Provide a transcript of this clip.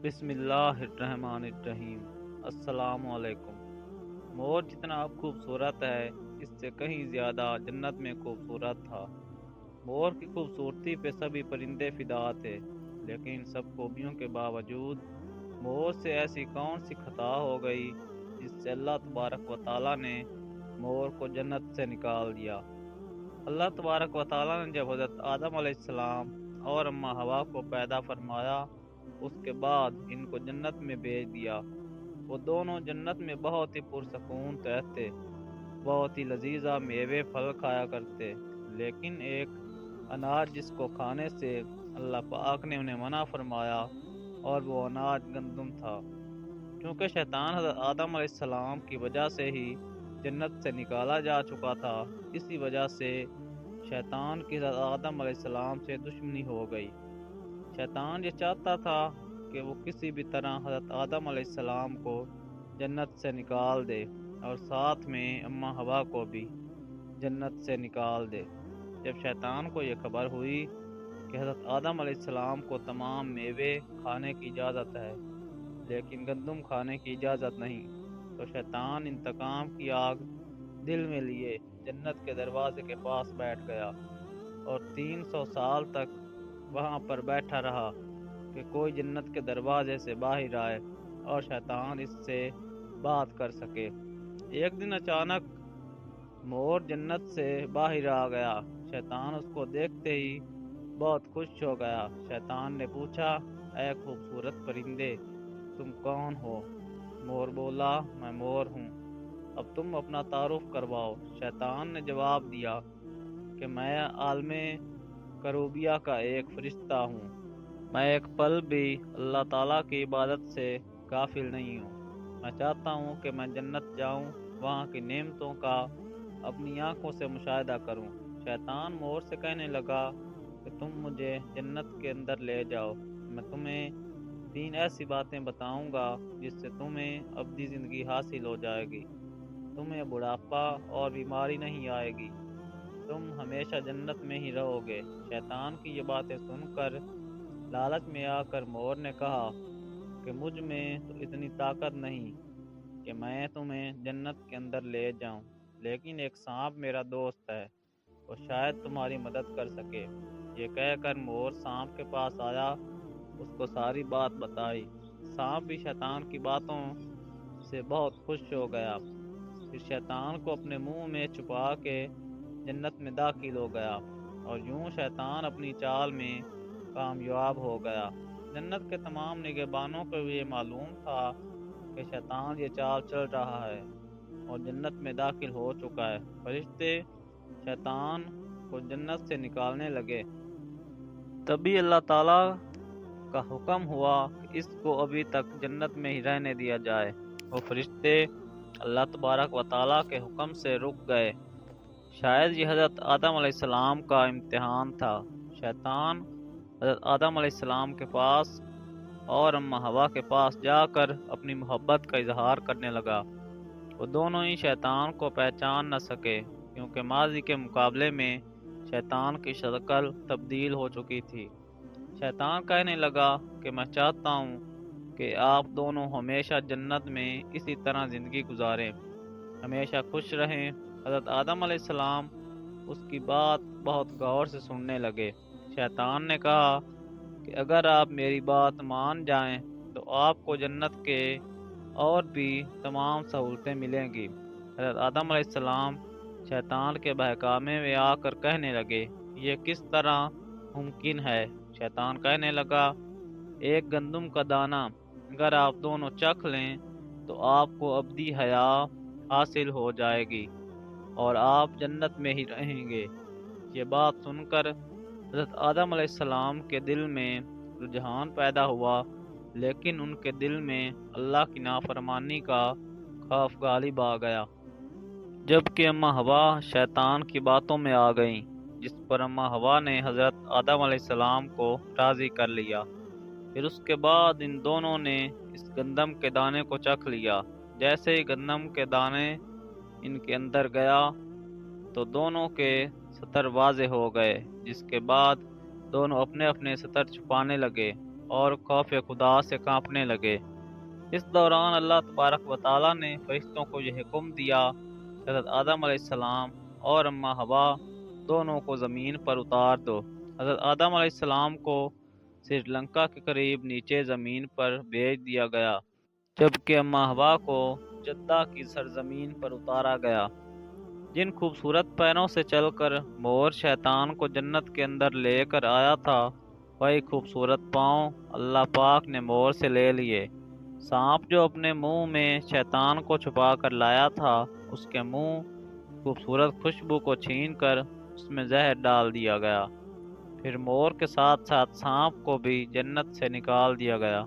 بسم اللہ الرحمن الرحیم۔ السلام علیکم۔ مور جتنا اب خوبصورت ہے، اس سے کہیں زیادہ جنت میں خوبصورت تھا۔ مور کی خوبصورتی پہ سبھی پرندے فدا تھے، لیکن ان سب خوبیوں کے باوجود مور سے ایسی کون سی خطا ہو گئی جس سے اللہ تبارک و تعالیٰ نے مور کو جنت سے نکال دیا۔ اللہ تبارک و تعالیٰ نے جب حضرت آدم علیہ السلام اور اماں ہوا کو پیدا فرمایا، اس کے بعد ان کو جنت میں بھیج دیا۔ وہ دونوں جنت میں بہت ہی پرسکون رہتے، بہت ہی لذیذہ میوے پھل کھایا کرتے، لیکن ایک اناج جس کو کھانے سے اللہ پاک نے انہیں منع فرمایا، اور وہ اناج گندم تھا۔ کیونکہ شیطان حضرت آدم علیہ السلام کی وجہ سے ہی جنت سے نکالا جا چکا تھا، اسی وجہ سے شیطان کی حضرت آدم علیہ السلام سے دشمنی ہو گئی۔ شیطان یہ چاہتا تھا کہ وہ کسی بھی طرح حضرت آدم علیہ السلام کو جنت سے نکال دے، اور ساتھ میں اماں ہوا کو بھی جنت سے نکال دے۔ جب شیطان کو یہ خبر ہوئی کہ حضرت آدم علیہ السلام کو تمام میوے کھانے کی اجازت ہے، لیکن گندم کھانے کی اجازت نہیں، تو شیطان انتقام کی آگ دل میں لیے جنت کے دروازے کے پاس بیٹھ گیا، اور 300 سال تک وہاں پر بیٹھا رہا کہ کوئی جنت کے دروازے سے باہر آئے اور شیطان اس سے بات کر سکے۔ ایک دن اچانک مور جنت سے باہر آ گیا۔ شیطان اس کو دیکھتے ہی بہت خوش ہو گیا۔ شیطان نے پوچھا، اے خوبصورت پرندے، تم کون ہو؟ مور بولا، میں مور ہوں، اب تم اپنا تعارف کرواؤ۔ شیطان نے جواب دیا کہ میں عالم کروبیہ کا ایک فرشتہ ہوں، میں ایک پل بھی اللہ تعالیٰ کی عبادت سے غافل نہیں ہوں، میں چاہتا ہوں کہ میں جنت جاؤں، وہاں کی نعمتوں کا اپنی آنکھوں سے مشاہدہ کروں۔ شیطان مور سے کہنے لگا کہ تم مجھے جنت کے اندر لے جاؤ، میں تمہیں 3 ایسی باتیں بتاؤں گا جس سے تمہیں ابدی زندگی حاصل ہو جائے گی، تمہیں بڑھاپا اور بیماری نہیں آئے گی، تم ہمیشہ جنت میں ہی رہو گے۔ شیطان کی یہ باتیں سن کر لالچ میں آ کر مور نے کہا کہ مجھ میں تو اتنی طاقت نہیں کہ میں تمہیں جنت کے اندر لے جاؤں، لیکن ایک سانپ میرا دوست ہے، وہ شاید تمہاری مدد کر سکے۔ یہ کہہ کر مور سانپ کے پاس آیا، اس کو ساری بات بتائی۔ سانپ بھی شیطان کی باتوں سے بہت خوش ہو گیا، پھر شیطان کو اپنے منہ میں چھپا کے جنت میں داخل ہو گیا، اور یوں شیطان اپنی چال میں کامیاب ہو گیا۔ جنت کے تمام نگہبانوں کو یہ معلوم تھا کہ شیطان یہ چال چل رہا ہے اور جنت میں داخل ہو چکا ہے۔ فرشتے شیطان کو جنت سے نکالنے لگے، تبھی اللہ تعالیٰ کا حکم ہوا کہ اس کو ابھی تک جنت میں ہی رہنے دیا جائے۔ وہ فرشتے اللہ تبارک و تعالیٰ کے حکم سے رک گئے۔ شاید یہ حضرت آدم علیہ السلام کا امتحان تھا۔ شیطان حضرت آدم علیہ السلام کے پاس اور اماں ہوا کے پاس جا کر اپنی محبت کا اظہار کرنے لگا۔ وہ دونوں ہی شیطان کو پہچان نہ سکے، کیونکہ ماضی کے مقابلے میں شیطان کی شکل تبدیل ہو چکی تھی۔ شیطان کہنے لگا کہ میں چاہتا ہوں کہ آپ دونوں ہمیشہ جنت میں اسی طرح زندگی گزاریں، ہمیشہ خوش رہیں۔ حضرت آدم علیہ السلام اس کی بات بہت غور سے سننے لگے۔ شیطان نے کہا کہ اگر آپ میری بات مان جائیں تو آپ کو جنت کے اور بھی تمام سہولتیں ملیں گی۔ حضرت آدم علیہ السلام شیطان کے بہکامے میں آ کر کہنے لگے، یہ کس طرح ممکن ہے؟ شیطان کہنے لگا، ایک گندم کا دانہ اگر آپ دونوں چکھ لیں تو آپ کو ابدی حیات حاصل ہو جائے گی اور آپ جنت میں ہی رہیں گے۔ یہ بات سن کر حضرت آدم علیہ السلام کے دل میں رجحان پیدا ہوا، لیکن ان کے دل میں اللہ کی نافرمانی کا خوف غالب آ گیا۔ جبکہ اماں ہوا شیطان کی باتوں میں آ گئیں، جس پر اماں ہوا نے حضرت آدم علیہ السلام کو راضی کر لیا۔ پھر اس کے بعد ان دونوں نے اس گندم کے دانے کو چکھ لیا۔ جیسے ہی گندم کے دانے ان کے اندر گیا تو دونوں کے ستر واضح ہو گئے، جس کے بعد دونوں اپنے اپنے ستر چھپانے لگے۔ اور خوف خدا سے کانپنے لگے۔ اس دوران اللہ تبارک و تعالیٰ نے فرشتوں کو یہ حکم دیا کہ حضرت آدم علیہ السلام اور اماں حوا دونوں کو زمین پر اتار دو۔ حضرت آدم علیہ السلام کو سری لنکا کے قریب نیچے زمین پر بھیج دیا گیا، جبکہ اماں حوا کو جدہ کی سرزمین پر اتارا گیا۔ جن خوبصورت پیروں سے چل کر مور شیطان کو جنت کے اندر لے کر آیا تھا، وہی خوبصورت پاؤں اللہ پاک نے مور سے لے لیے۔ سانپ جو اپنے منہ میں شیطان کو چھپا کر لایا تھا، اس کے منہ خوبصورت خوشبو کو چھین کر اس میں زہر ڈال دیا گیا۔ پھر مور کے ساتھ ساتھ سانپ کو بھی جنت سے نکال دیا گیا۔